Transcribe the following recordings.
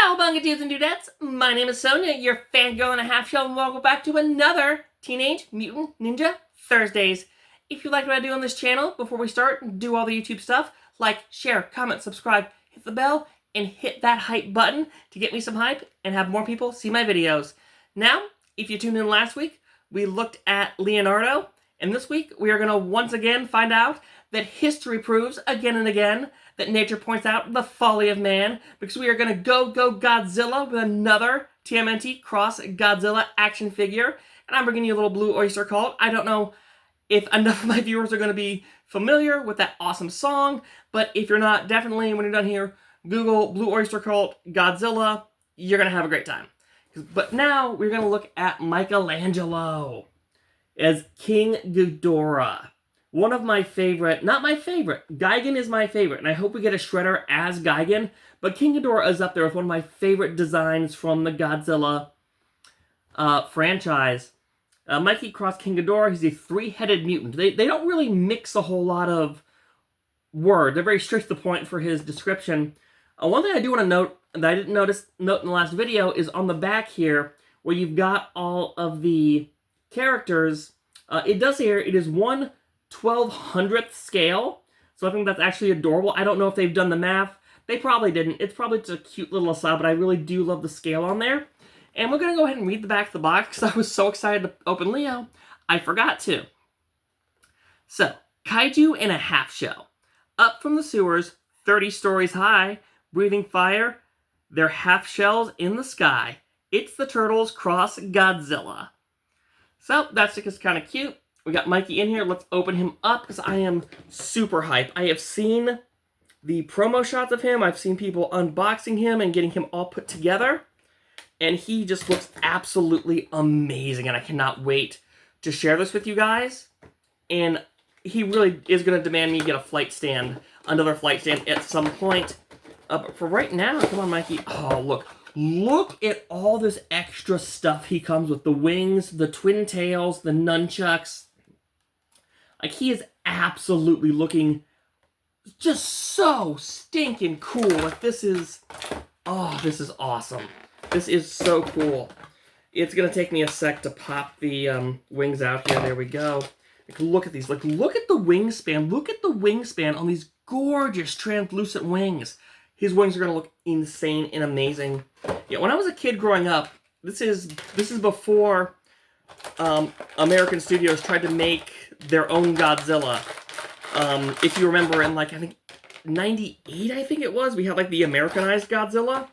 Cowabunga dudes and dudettes, my name is Sonia, your fangirl and a half shell, and welcome back to another Teenage Mutant Ninja Thursdays. If you like what I do on this channel, before we start, do all the YouTube stuff, like, share, comment, subscribe, hit the bell, and hit that hype button to get me some hype and have more people see my videos. Now, if you tuned in last week, we looked at Leonardo, and this week we are going to once again find out that history proves again and again that nature points out the folly of man, because we are going to go Godzilla with another TMNT Cross Godzilla action figure, and I'm bringing you a little Blue Oyster Cult. I don't know if enough of my viewers are going to be familiar with that awesome song, but if you're not, definitely when you're done here, Google Blue Oyster Cult Godzilla. You're going to have a great time. But now we're going to look at Michelangelo as King Ghidorah. One of my favorite, not my favorite, Gigan is my favorite, and I hope we get a Shredder as Gigan, but King Ghidorah is up there with one of my favorite designs from the Godzilla franchise. Mikey crossed King Ghidorah. He's a three-headed mutant. They don't really mix a whole lot of word. They're very straight to the point for his description. One thing I do want to note that I didn't note in the last video is on the back here, where you've got all of the characters. It does here, it is 1/1200th scale, so I think that's actually adorable. I don't know if they've done the math. They probably didn't. It's probably just a cute little aside, but I really do love the scale on there. And we're going to go ahead and read the back of the box, because I was so excited to open Leo, I forgot to. So, kaiju in a half shell. Up from the sewers, 30 stories high, breathing fire, they're half shells in the sky. It's the Turtles cross Godzilla. So, that's just kind of cute. We got Mikey in here. Let's open him up, because I am super hyped. I have seen the promo shots of him. I've seen people unboxing him and getting him all put together. And he just looks absolutely amazing. And I cannot wait to share this with you guys. And he really is going to demand me get a flight stand, another flight stand at some point. But for right now, come on, Mikey. Oh, look. Look at all this extra stuff he comes with. The wings, the twin tails, the nunchucks. Like, he is absolutely looking just so stinking cool. Like, this is awesome. This is so cool. It's going to take me a sec to pop the wings out here. There we go. Like, look at these. Like, look at the wingspan. Look at the wingspan on these gorgeous translucent wings. His wings are going to look insane and amazing. Yeah, when I was a kid growing up, this is before American studios tried to make their own Godzilla. If you remember in, like, I think 98, I think it was, we had, like, the Americanized Godzilla,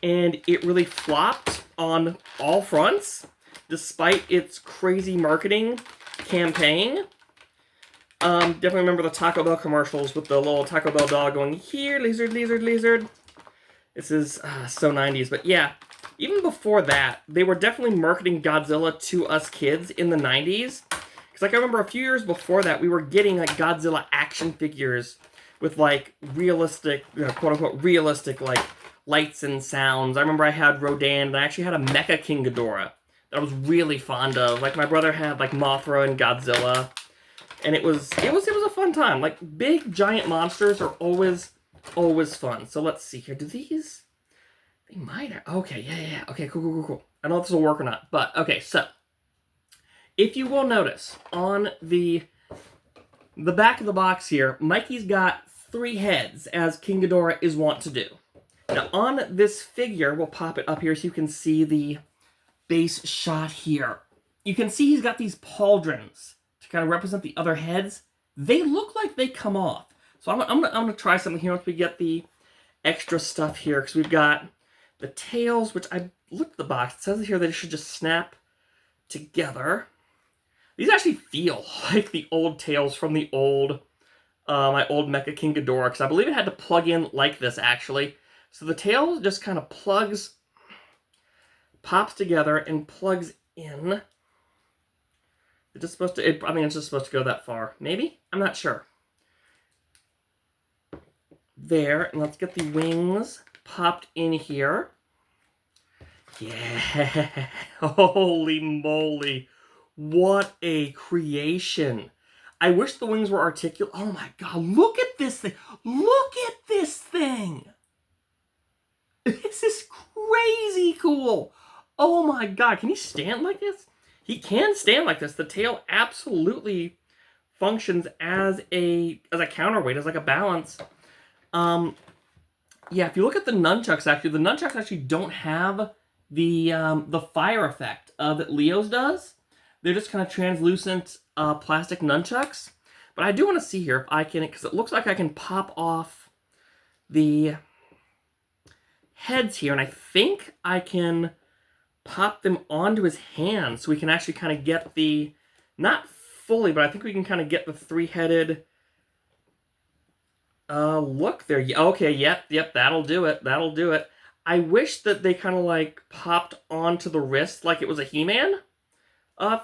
and it really flopped on all fronts, despite its crazy marketing campaign. Definitely remember the Taco Bell commercials with the little Taco Bell dog going, "Here, lizard, lizard, lizard." This is so 90s, but yeah, even before that, they were definitely marketing Godzilla to us kids in the 90s. Because, like, I remember a few years before that, we were getting, like, Godzilla action figures with, like, realistic, quote-unquote, realistic, like, lights and sounds. I remember I had Rodan, and I actually had a Mecha King Ghidorah that I was really fond of. Like, my brother had, like, Mothra and Godzilla, and it was a fun time. Like, big, giant monsters are always fun. So let's see here. Do these... They might have... Okay, yeah. Okay, cool. I don't know if this will work or not, but, okay, so... If you will notice, on the back of the box here, Mikey's got 3 heads, as King Ghidorah is wont to do. Now, on this figure, we'll pop it up here so you can see the base shot here. You can see he's got these pauldrons to kind of represent the other heads. They look like they come off. So I'm gonna try something here once we get the extra stuff here, because we've got the tails, which I looked at the box. It says here that it should just snap together. These actually feel like the old tails from the old, my old Mecha King Ghidorah, because I believe it had to plug in like this, actually. So the tail just kind of pops together and plugs in. It's just supposed to, it's just supposed to go that far. Maybe? I'm not sure. There, and let's get the wings popped in here. Yeah, holy moly. What a creation. I wish the wings were articulate. Oh my god, look at this thing. Look at this thing. This is crazy cool. Oh my god, can he stand like this? He can stand like this. The tail absolutely functions as a counterweight, as like a balance. Yeah, if you look at the nunchucks, actually, the nunchucks actually don't have the fire effect that Leo's does. They're just kind of translucent plastic nunchucks. But I do want to see here if I can, because it looks like I can pop off the heads here, and I think I can pop them onto his hands so we can actually kind of get the, not fully, but I think we can kind of get the three-headed look there. Okay, yep, that'll do it. That'll do it. I wish that they kind of like popped onto the wrist like it was a He-Man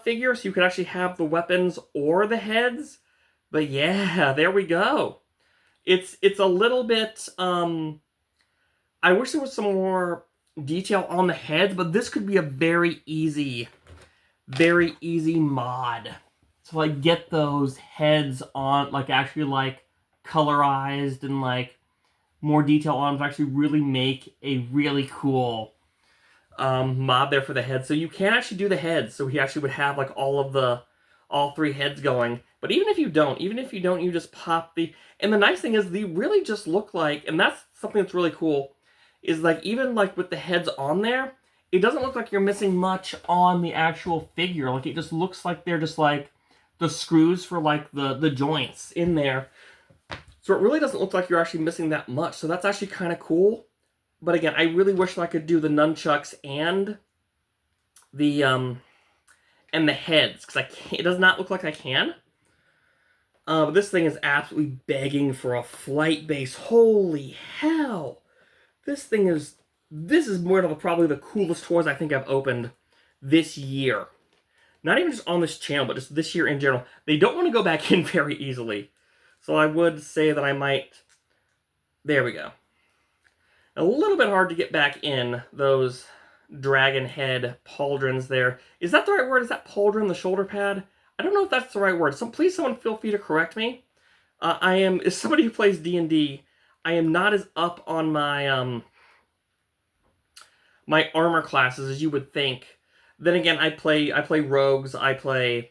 figure, so you could actually have the weapons or the heads. But yeah, there we go. It's a little bit, I wish there was some more detail on the heads, but this could be a very easy mod to like get those heads on, like actually like colorized and like more detail on to actually really make a really cool mod there for the head. So you can actually do the heads, so he actually would have like all three heads going. But even if you don't, you just pop the, and the nice thing is they really just look like, and that's something that's really cool, is like even like with the heads on there, it doesn't look like you're missing much on the actual figure. Like it just looks like they're just like the screws for like the joints in there. So it really doesn't look like you're actually missing that much. So that's actually kind of cool. But again, I really wish I could do the nunchucks and the heads, because I can't, it does not look like I can. But this thing is absolutely begging for a flight base. Holy hell! This is one of probably the coolest toys I think I've opened this year. Not even just on this channel, but just this year in general. They don't want to go back in very easily. So I would say that I might... There we go. A little bit hard to get back in those dragon head pauldrons there. Is that the right word? Is that pauldron, the shoulder pad? I don't know if that's the right word. Please someone feel free to correct me. As somebody who plays D&D, I am not as up on my my armor classes as you would think. Then again, I play rogues, I play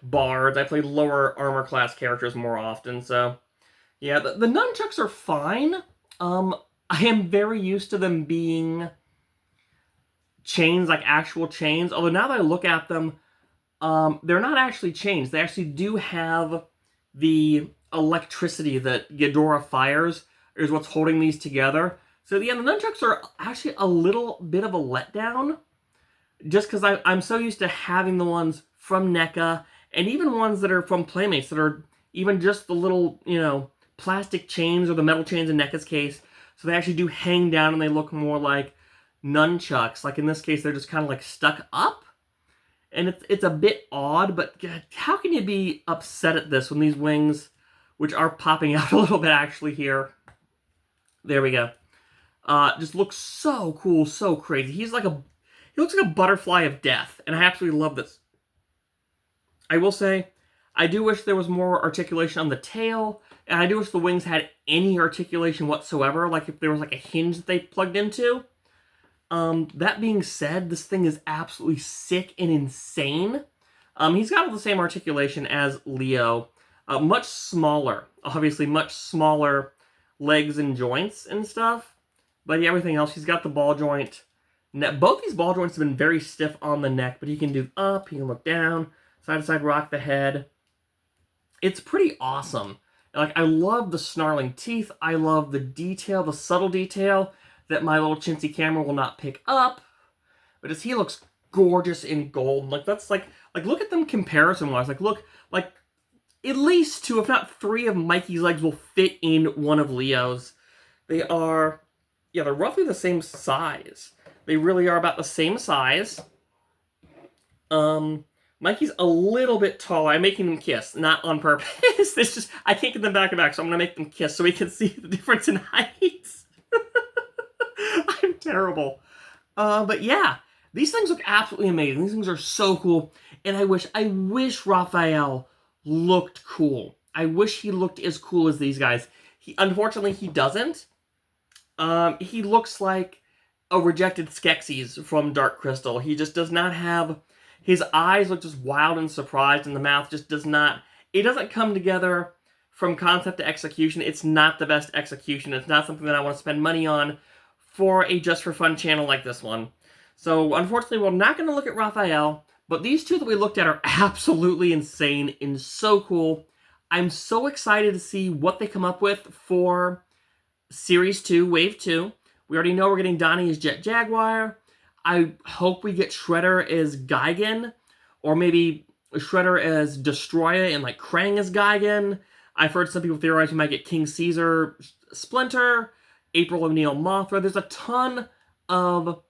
bards, I play lower armor class characters more often, so yeah, the nunchucks are fine. I am very used to them being chains, like actual chains, although now that I look at them, they're not actually chains. They actually do have the electricity that Ghidorah fires is what's holding these together. So yeah, the nunchucks are actually a little bit of a letdown, just because I'm so used to having the ones from NECA, and even ones that are from Playmates, that are even just the little, plastic chains or the metal chains in NECA's case. So they actually do hang down and they look more like nunchucks. Like in this case, they're just kind of like stuck up. And it's a bit odd, but how can you be upset at this when these wings, which are popping out a little bit actually here, there we go, just looks so cool, so crazy. He looks like a butterfly of death, and I absolutely love this. I will say, I do wish there was more articulation on the tail, and I do wish the wings had any articulation whatsoever, like if there was like a hinge that they plugged into. That being said, this thing is absolutely sick and insane. He's got all the same articulation as Leo, much smaller, obviously much smaller legs and joints and stuff, but yeah, everything else, he's got the ball joint. Both these ball joints have been very stiff on the neck, but he can do up, he can look down, side to side rock the head. It's pretty awesome. Like, I love the snarling teeth, I love the detail, the subtle detail that my little chintzy camera will not pick up, but he looks gorgeous in gold. Like, that's like look at them comparison-wise. Like, look, like, at least 2, if not 3 of Mikey's legs will fit in one of Leo's. They're roughly the same size. They really are about the same size. Mikey's a little bit taller. I'm making them kiss, not on purpose. It's just, I can't get them back to back, so I'm going to make them kiss so we can see the difference in heights. I'm terrible. But yeah, these things look absolutely amazing. These things are so cool. And I wish Raphael looked cool. I wish he looked as cool as these guys. Unfortunately, he doesn't. He looks like a rejected Skeksis from Dark Crystal. He just does not have... His eyes look just wild and surprised, and the mouth just does not... It doesn't come together from concept to execution. It's not the best execution. It's not something that I want to spend money on for a just-for-fun channel like this one. So, unfortunately, we're not going to look at Raphael, but these two that we looked at are absolutely insane and so cool. I'm so excited to see what they come up with for Series 2, Wave 2. We already know we're getting Donnie as Jet Jaguar. I hope we get Shredder as Gigan, or maybe Shredder as Destroyer and like Krang as Gigan. I've heard some people theorize we might get King Caesar Splinter, April O'Neil Mothra. There's a ton of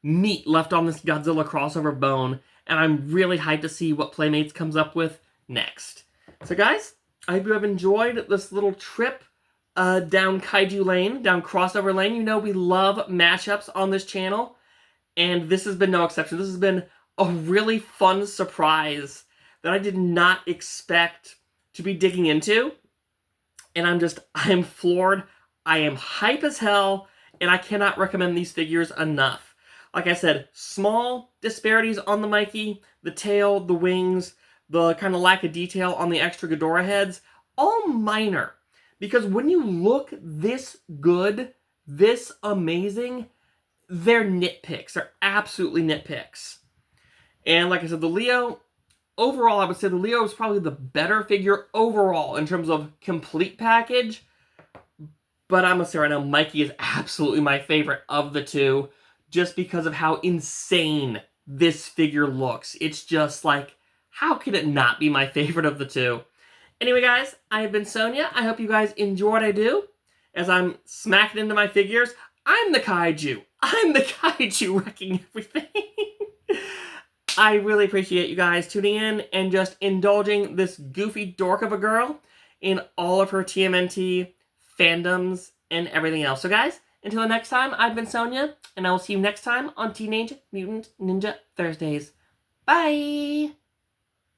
meat left on this Godzilla crossover bone, and I'm really hyped to see what Playmates comes up with next. So guys, I hope you have enjoyed this little trip down Kaiju Lane, down crossover lane. You know we love mashups on this channel, and this has been no exception. This has been a really fun surprise that I did not expect to be digging into, and I'm floored. I am hype as hell, and I cannot recommend these figures enough. Like I said, small disparities on the Mikey, the tail, the wings, the kind of lack of detail on the extra Ghidorah heads, all minor. Because when you look this good, this amazing, they're nitpicks. They're absolutely nitpicks. And like I said, the Leo, overall, I would say the Leo is probably the better figure overall in terms of complete package. But I'm going to say right now, Mikey is absolutely my favorite of the two, just because of how insane this figure looks. It's just like, how can it not be my favorite of the two? Anyway, guys, I have been Sonia. I hope you guys enjoy what I do. As I'm smacking into my figures, I'm the kaiju. I'm the kaiju wrecking everything. I really appreciate you guys tuning in and just indulging this goofy dork of a girl in all of her TMNT fandoms and everything else. So, guys, until the next time, I've been Sonia, and I will see you next time on Teenage Mutant Ninja Thursdays. Bye!